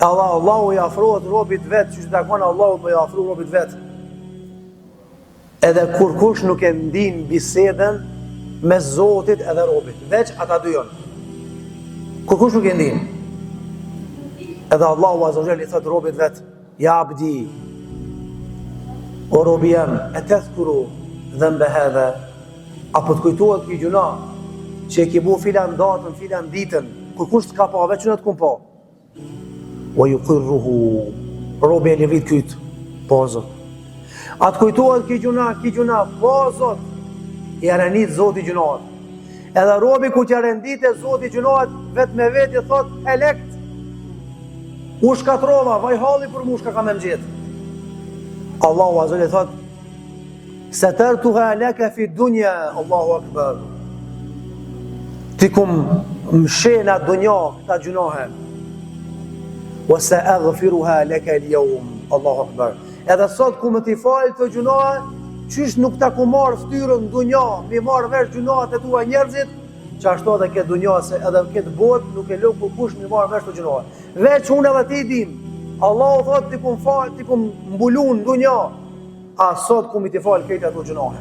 Allahu i afrohet robit vetë, që takon Allahu më i afru robit vetë. Edhe kur kush nuk e ndin biseden me Zotit edhe robit, veç ata dy janë. Kur kush nuk e ndin. Edhe Allahu azza wa jalla i thot robit vetë, ja abdi, o robi jam, e tadhkuru dhanba hadha, apo të kujtohet ky gjuna që e ke bu filan datën, filan ditën, kur kush t'ka pa, veç në të kum pa. Wa yuqirruhu, robi e levit kyt, po Zot. Atë kujtohet ki gjuna, po Zot, i arenit Zoti gjunaat. Edhe robi ku që arendit e Zoti gjunaat, vetë me vetë i thot, elekt, u shkatrova, vaj halli për mu shka ka me mgjet. Allahu azza thot, satartuha laka fi dunya, Allahu akbar. Ti kum mshena dunja këta gjunahe. Wa sa'aghfiruha laka al-yawm, Allahu akbar. Edhe sot ku më t'i falë të gjunahe, qysh nuk ta ku marë ftyrën dunja, mi marë vesh gjunahet e tua njerëzit, që ashtu edhe këtë dunja, se edhe këtë botë nuk e lëku kur kush mi marë vesh të gjunahe. Veç unë edhe ti dim, Allahu thot t'i kum falë, t'i kum mbulun dunja, a sot ku mi t'i falë këtë ato gjunahe.